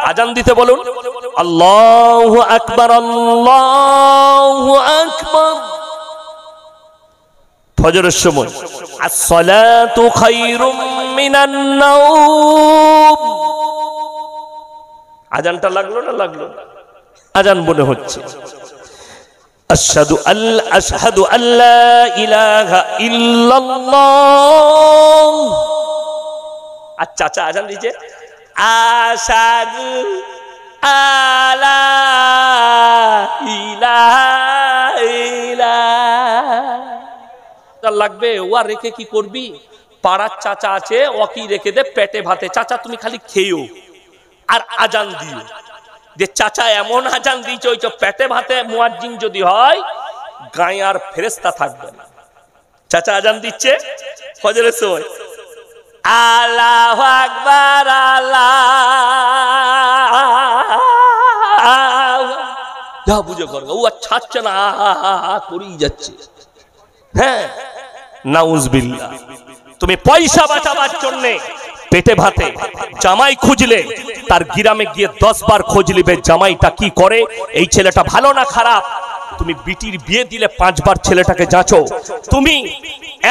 আজান দিতে বলুন। আল্লাহু আকবার, আল্লাহু আকবার। ফজরের সময় আসসালাতু খায়রুম মিনান নাওম। আজানটা লাগলো না লাগলো? আজান মনে হচ্ছে। আশহাদু আল্লা ইলাহা ইল্লাল্লাহ। আর চাচা আজান দিচ্ছে আশহাদু আল্লা ইলাহা ইল্লাল্লাহ। লাগবে ও আর রেখে কি করবি? পাড়ার চাচা আছে, ওকে রেখে দে পেটে ভাতে। চাচা তুমি খালি খেয়েও আর আজান দিও। যে চাচা এমন আজান দিয়েছে ওই পেটে ভাতে মুয়াজ্জিন যদি হয় গায়ে আর ফেরেশতা থাকবে না। চাচা আজান দিচ্ছে ফজরের সময়, আল্লাহু আকবার, আল্লাহ যা বুঝে করবে। ও আর ছাড়ছে না, করেই যাচ্ছে। হ্যাঁ, নাউজুবিল্লাহ। তুমি পয়সা বাঁচাবার জন্য পেটে ভাতে জামাই খুঁজলে তার গ্রামে গিয়ে 10 বার খোঁজ নিবে জামাইটা কি করে, এই ছেলেটা ভালো না খারাপ। তুমি বিটির বিয়ে দিলে 5 বার ছেলেটাকে যাচো। তুমি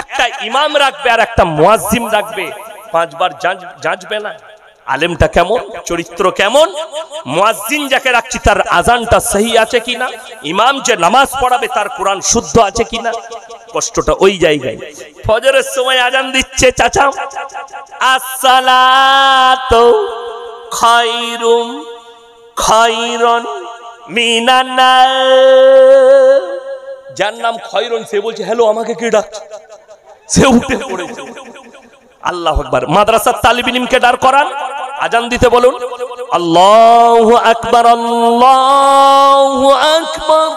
একটা ইমাম রাখবে আর একটা মুয়াজ্জিন রাখবে, 5 বার যাচবে না আলেমটা কেমন, চরিত্র কেমন। মুয়াজ্জিন যাকে রাখছি তার আজানটা সহি আছে কিনা, ইমাম যে নামাজ পড়াবে তার কোরআন শুদ্ধ আছে কিনা। কষ্টটা ওই জায়গায়। ফজরের সময় আজান দিচ্ছে চাচা, আসসালাতু খায়রুম খায়রুন মিনান নাওম। যার নাম খয়রুন সে বলছে হ্যালো আমাকে কে ডাকছে, সে উঠে পড়েছে। আল্লাহু আকবার। মাদ্রাসার তালিব ইলমকে দাঁড় করান, আজান দিতে বলুন। আল্লাহু আকবার, আল্লাহু আকবার।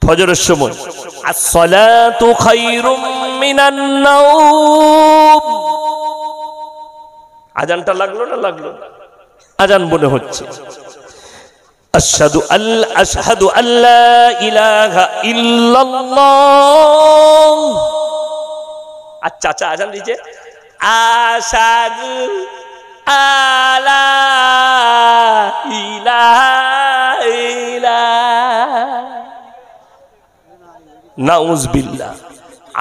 ফজরের সময় আসসালাতু খায়রুম মিনান নাওম। আজানটা লাগলো না লাগলো? আজান মনে হচ্ছে। আশহাদু আল্লা ইলাহা ইল্লাল্লাহ। আর চাচা আজান দিচ্ছে আশহাদু আল্লা ইলাহা ইল্লাল্লাহ। নাউজুবিল্লাহ।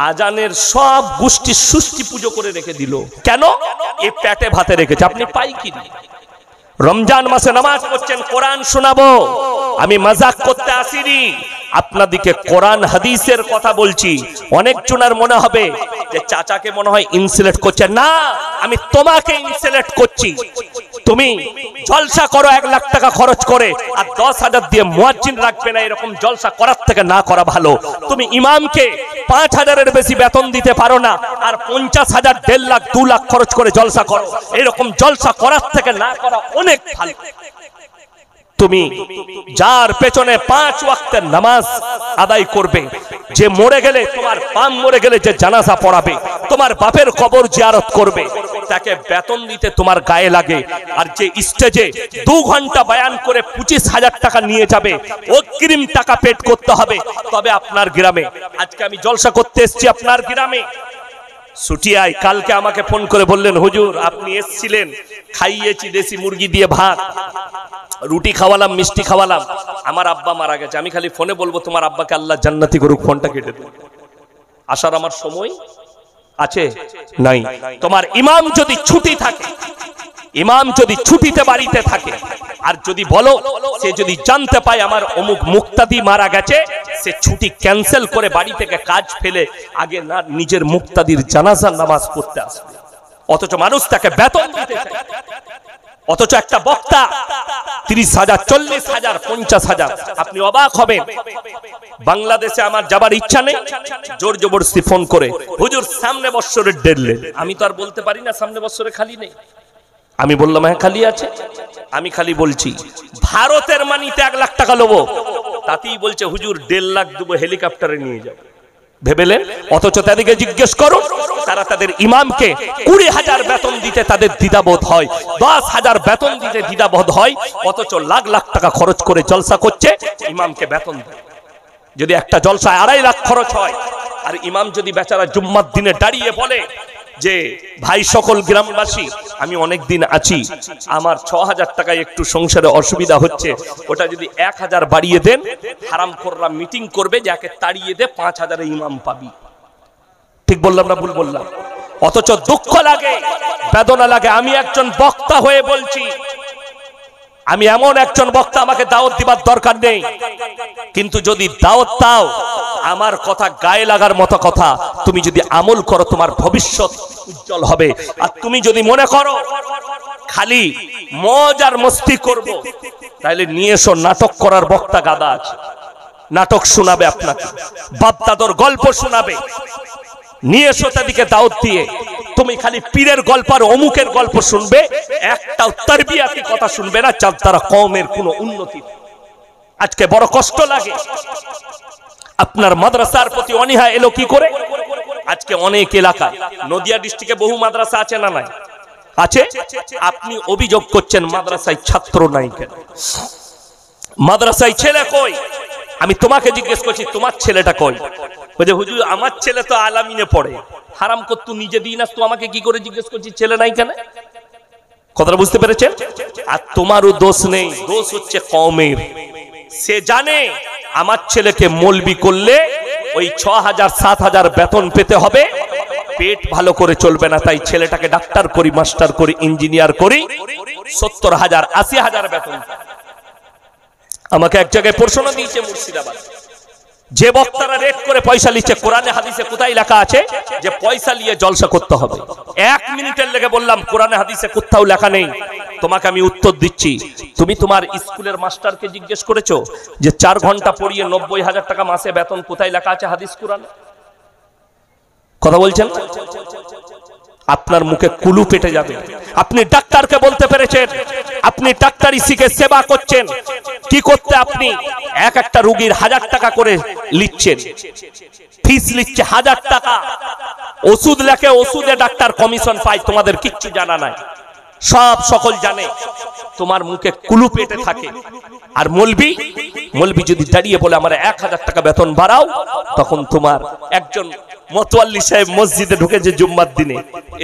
আজানের সব গোষ্ঠী সুষ্টি পুজো করে রেখে দিল। কেন? এই পেটে ভাতে রেখেছে। আপনি পাই কি? রমজান মাসে নামাজ পড়ছেন, কোরআন শোনাবো। আমি মাজাক করতে আসিনি, আপনাদিকে কোরআন হাদিসের কথা বলছি। অনেক জনের মনে হবে যে চাচাকে মনে হয় ইনসুলেট করছে। না, আমি তোমাকে ইনসুলেট করছি। তুমি জলসা করো 1 লাখ টাকা খরচ করে আর 10,000 দিয়ে মুয়াজ্জিন রাখবে না, এরকম জলসা করার থেকে না করা ভালো। তুমি ইমামকে 5,000-এর বেশি বেতন দিতে পারো না আর 50,000, 1.5 লাখ, 2 লাখ খরচ করে জলসা করো, এরকম জলসা করার থেকে না করা অনেক ভালো। তুমি যার পেছনে 5 ওয়াক্তের নামাজ আদায় করবে, যে মরে গেলে তোমার বাপ মরে গেলে যে জানাজা পড়াবে, তোমার বাপের কবর জিয়ারত করবে, তাকে বেতন দিতে তোমার গায়ে লাগে। আর যে স্টেজে 2 ঘন্টা বয়ান করে 25,000 টাকা নিয়ে যাবে, অগ্রিম টাকা পেড করতে হবে। তবে আপনার গ্রামে আজকে আমি জলসা করতে এসেছি, আপনার গ্রামে সুটিয়ায় কালকে আমাকে ফোন করে বললেন হুজুর আপনি এসেছিলেন, খাইয়েছি দেশি মুরগি দিয়ে ভাত, রুটি খাওয়ালাম, মিষ্টি খাওয়ালাম। আমার আব্বা মারা গেছে, আমি খালি ফোনে বলবো তোমার আব্বাকে আল্লাহ জান্নাতি করুক, ফোনটা কেটে দেব। আসার আমার সময় আছে নাই। তোমার ইমাম যদি ছুটি থাকে, ইমাম যদি ছুটিতে বাড়িতে থাকে, আর যদি বলো সে যদি জানতে পায় আমার অমুক মুক্তাদি মারা গেছে, সে ছুটি ক্যান্সেল করে বাড়ি থেকে কাজ ফেলে আগে না নিজের মুক্তাদির জানাজার নামাজ পড়তে আসবে। অথচ মানুষ তাকে বেতন দিতে চায়। অথচ একটা বক্তা 30,000, 40,000, 50,000। আপনি অবাক হবেন। বাংলাদেশে আমার যাবার ইচ্ছা নেই, জোর জবরদস্তি ফোন করে হুজুর সামনে বছরের ডেটলেন। আমি তো আর বলতে পারি না সামনে বছরে খালি নেই। আমি বললাম হ্যাঁ খালি আছে। আমি খালি বলছি ভারতের মানিতে 1 লাখ টাকা নেবো, তাতেই বলছে হুজুর 1.5 লাখ দেবো, হেলিকপ্টারে নিয়ে যাবো। ভেবেলেন? অথচ তাদেরকে জিজ্ঞেস করুন, তারা তাদের ইমামকে 20,000 বেতন দিতে তাদের দ্বিধাবোধ হয়, 10,000 বেতন দিতে দ্বিধাবোধ হয়, অথচ লাখ লাখ টাকা খরচ করে জলসা করছে, ইমামকে বেতন দেয়। যদি একটা জলসায় 2.5 লাখ খরচ হয় আর ইমাম যদি বেচারা জুম্মার দিনে দাঁড়িয়ে বলে যে ভাই সকল গ্রামবাসী, আমি অনেক দিন আছি, আমার 6000 টাকায় একটু সংসারে অসুবিধা হচ্ছে, ওটা যদি 1000 বাড়িয়ে দেন, হারামখোররা মিটিং করবে, যাকে তাড়িয়ে দে 5000 ইমাম পাবি। ঠিক বললাম না ভুল বললাম? অথচ দুঃখ লাগে, বেদনা লাগে। আমি একজন বক্তা হয়ে বলছি, আমি এমন একজন বক্তা, আমাকে দাওয়াত দিবার দরকার নেই, কিন্তু যদি দাওয়াত দাও, আমার কথা গায়ে লাগার মতো কথা, তুমি যদি আমল করো, তোমার ভবিষ্যৎ উজ্জ্বল হবে। আর তুমি যদি মনে করো খালি মজ আর মস্তি করব, তাহলে নিয়ে এসো, নাটক করার বক্তা গাদা আছে, নাটক শোনাবে আপনাকে, বাপ দাদর গল্প শোনাবে, নিয়ে এসো তাদেরকে দাওয়াত দিয়ে। তুমি খালি পীরের গল্প আর অমুকের গল্প শুনবে, একটা তারবিয়াতি কথা শুনবে না, যার দ্বারা কওমের কোনো উন্নতি। আজকে বড় কষ্ট লাগে, আপনার মাদ্রাসার প্রতি অনীহা এলো কি করে? আজকে অনেক এলাকায়, নদিয়া ডিস্ট্রিক্টে বহু মাদ্রাসা আছে না নাই? আছে। আপনি অভিযোগ করছেন মাদ্রাসায় ছাত্র নাই কেন, মাদ্রাসায় ছেলে কই? আমি তোমাকে জিজ্ঞেস করছি, তোমার ছেলেটা কই? বলছে হুজুর আমার ছেলে তো আলামিনে পড়ে। হারাম কর, তুই নিজে দিই না, তুই আমাকে কি করে জিজ্ঞেস করছিস ছেলে নাই কেন? কথাটা বুঝতে পেরেছেন? আর তোমারও দোষ নেই, দোষ হচ্ছে কওমের। সে জানে আমার ছেলেকে মৌলবি করলে ওই 6000 7000 বেতন পেতে হবে, পেট ভালো করে চলবে না, তাই ছেলেটাকে ডাক্তার করি, মাস্টার করি, ইঞ্জিনিয়ার করি, 70000 80000 বেতন। আমাকে এক জায়গায় প্রশ্ন দিয়েছে মুর্শিদাবাদ, যে বক্তারা রেট করে পয়সা নিচ্ছে, কোরআনে হাদিসে কোথায় লেখা আছে যে পয়সা নিয়ে জলসা করতে হবে? 1 মিনিটের লেগে বললাম কোরআনে হাদিসে কোথাও লেখা নেই। তোমাকে আমি উত্তর দিচ্ছি, তুমি তোমার স্কুলের মাস্টারকে জিজ্ঞেস করেছো যে 4 ঘন্টা পড়িয়ে 90000 টাকা মাসে বেতন কোথায় লেখা আছে হাদিস কোরআনে? কথা বলছেন? আপনার মুখে কুলু পেটে যাবে। আপনি ডাক্তারকে বলতে পেরেছেন, আপনি ডাক্তারি শিখে সেবা করছেন, কি করতে আপনি এক একটা রোগীর 1000 টাকা করে লিখছেন, ফিস লিখছে 1000 টাকা, ওষুধ লেখে, ওষুধে ডাক্তার কমিশন পায়, তোমাদের কিচ্ছু জানা নাই। সব সকল জানে, তোমার মুখে কুলু পেটে থাকে। আর মৌলবি যদি দাঁড়িয়ে বলে আমার 1000 টাকা বেতন বাড়াও, তখন তোমার একজন মতওয়াল্লি সাহেব মসজিদে ঢুকেছে জুম্মার দিনে,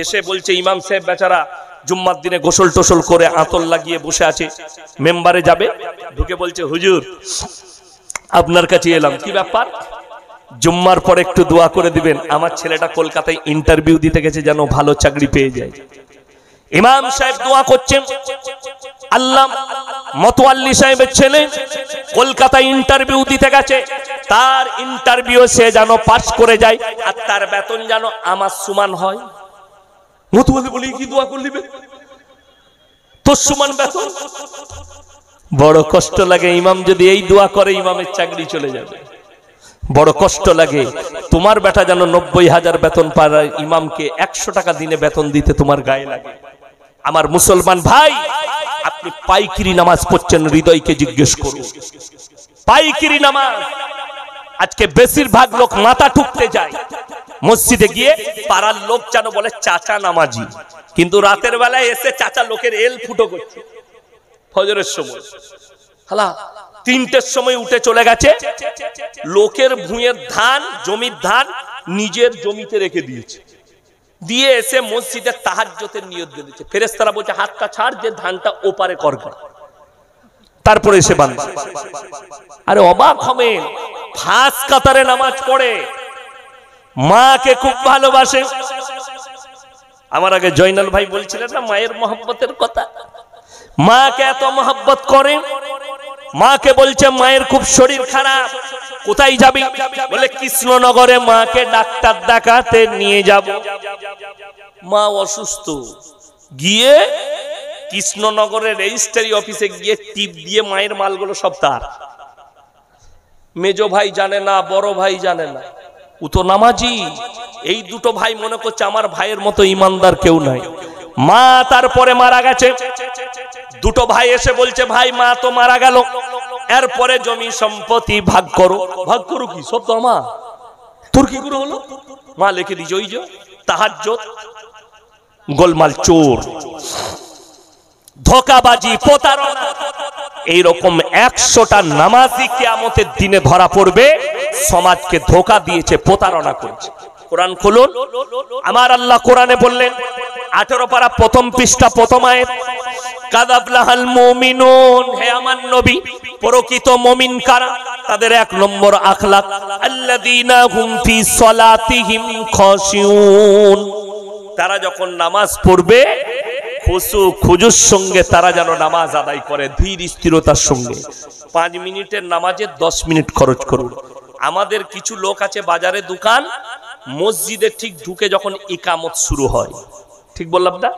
এসে বলছে ইমাম সাহেব বেচারা জুম্মার দিনে গোসল টোসল করে আতর লাগিয়ে বসে আছে, মেম্বারে যাবে, ঢুকে বলছে হুজুর আপনার কাছে এলাম, কি ব্যাপার? জুম্মার পর একটু দোয়া করে দিবেন, আমার ছেলেটা কলকাতায় ইন্টারভিউ দিতে গেছে, যেন ভালো চাকরি পেয়ে যায়। ইমাম সাহেব দোয়া করছেন, আল্লাহ মতওয়াল্লি সাহেবের ছেলে কলকাতায় ইন্টারভিউ দিতে গেছে, তার ইন্টারভিউ সে যেন পাস করে যায়, আর তার বেতন যেন আমার সমান হয়। মতওয়াল্লি বলি কি দোয়া করলিবে, তোর সমান বেতন। বড় কষ্ট লাগে, ইমাম যদি এই দোয়া করে ইমামের চাকরি চলে যাবে। বড় কষ্ট লাগে, তোমার বেটা যেন 90000 বেতন পায়, ইমামকে 100 টাকা দিনে বেতন দিতে তোমার গায়ে লাগে। আমার মুসলমান ভাই, আপনি পাইকিরি নামাজ পড়ছেন, হৃদয়কে জিজ্ঞেস করুন। পাইকিরি নামাজ, আজকে বেশিরভাগ লোক মাথা ঠুকতে যায় মসজিদে গিয়ে, পাড়ার লোক যেন বলে চাচা নামাজি, কিন্তু রাতের বেলায় এসে চাচা লোকের এল ফুটো করছে। ফজরের সময় হালা 3টের সময় উঠে চলে গেছে, লোকের ভুঁয়ের ধান, জমির ধান নিজের জমিতে রেখে দিয়েছে, দিয়ে এসে মসজিদের তাহাজ্জুদের নিয়ত দিয়েছে। ফেরেশতারা বলছে হাতটা ছাড়, যে ধানটা ওপারে করবে, তারপরে এসে বাঁধবে। আরে অবাক হবেন, ফাঁস কাতারে নামাজ পড়ে, মাকে খুব ভালোবাসে। আমার আগে জয়নাল ভাই বলছিলেন না মায়ের মহব্বতের কথা, মাকে এত মহব্বত করে। মাকে বলছে মায়ের খুব শরীর খারাপ, কোথায় যাবি? বলে কৃষ্ণনগরে মাকে ডাক্তার দেখাতে নিয়ে যাব। মা অসুস্থ, গিয়ে কৃষ্ণনগরের রেজিস্ট্রি অফিসে গিয়ে টিপ দিয়ে মায়ের মালগুলো সব তার। মেজো ভাই জানে না, বড় ভাই জানে না, ও তো নামাজি। এই দুটো ভাই মনে করছে আমার ভাইয়ের মতো ইমানদার কেউ নাই। মা তারপরে মারা গেছে, দুটো ভাই এসে বলছে ভাই মা তো মারা গেল, এরপরে জমি সম্পত্তি ভাগ করো। ভাগ করো কি, সব তো আমার। তোর কি করে হলো? মা লিখে দিয়েছে ওই যে তাহাজ্জুদ, গোলমাল, চোর, ধোঁকাবাজি, প্রতারণা। এইরকম 100টা নামাজি কিয়ামতের দিনে ধরা পড়বে, সমাজকে ধোঁকা দিয়েছে, প্রতারণা করেছে। কোরআন খুলুন, আমার আল্লাহ কোরআনে বললেন 18 পারা প্রথম পৃষ্ঠা প্রথম আয়াত, কাদ আফলাহাল মুমিনুন, হে আমার নবী প্রকৃত মুমিন কারা? তাদের 1 নম্বর আখলাক আল্লাযীনা হুম ফি সলাতিহিম খাশিউন, তারা যখন নামাজ পড়বে খুশু খুজুর সঙ্গে তারা যেন নামাজ আদায় করে, ধীর স্থিরতার সঙ্গে। 5 মিনিটের নামাজে 10 মিনিট খরচ করুন। আমাদের কিছু লোক আছে বাজারে দোকান, মসজিদে ঠিক ঢুকে যখন ইকামত শুরু হয়, ঠিক বললাম না?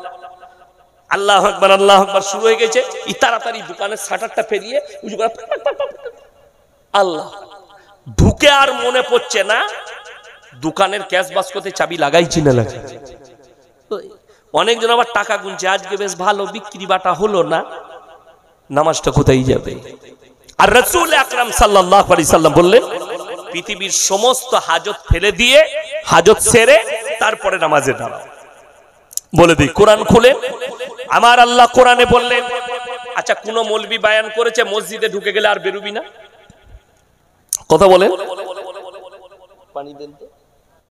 আল্লাহু আকবার শুরু হয়ে গেছে, ই তাড়াতাড়ি দোকানের শাটারটা ফেলিয়ে উজু করে আল্লাহ ঢুকে, আর মনে পড়ছে না দোকানের ক্যাশ বাস্কতে চাবি লাগাইছি না লাগাই। অনেকজন আবার টাকা গুনছে, আজকে বেশ ভালো বিক্রি বাটা হলো না, নামাজটা কোথায় যাবে? আর রাসূল আকরাম সাল্লাল্লাহু আলাইহি সাল্লাম বললেন পৃথিবীর সমস্ত হাজত ফেলে দিয়ে হাজত সেরে তারপরে নামাজে দাঁড়াও। বলে দিই কোরআন খুলে, আমার আল্লাহ কোরআনে বললেন, আচ্ছা কোন মৌলবি বায়ান করেছে মসজিদে ঢুকে গেলে আর বেরোবি না? কথা বলেন, পানি দেন তো।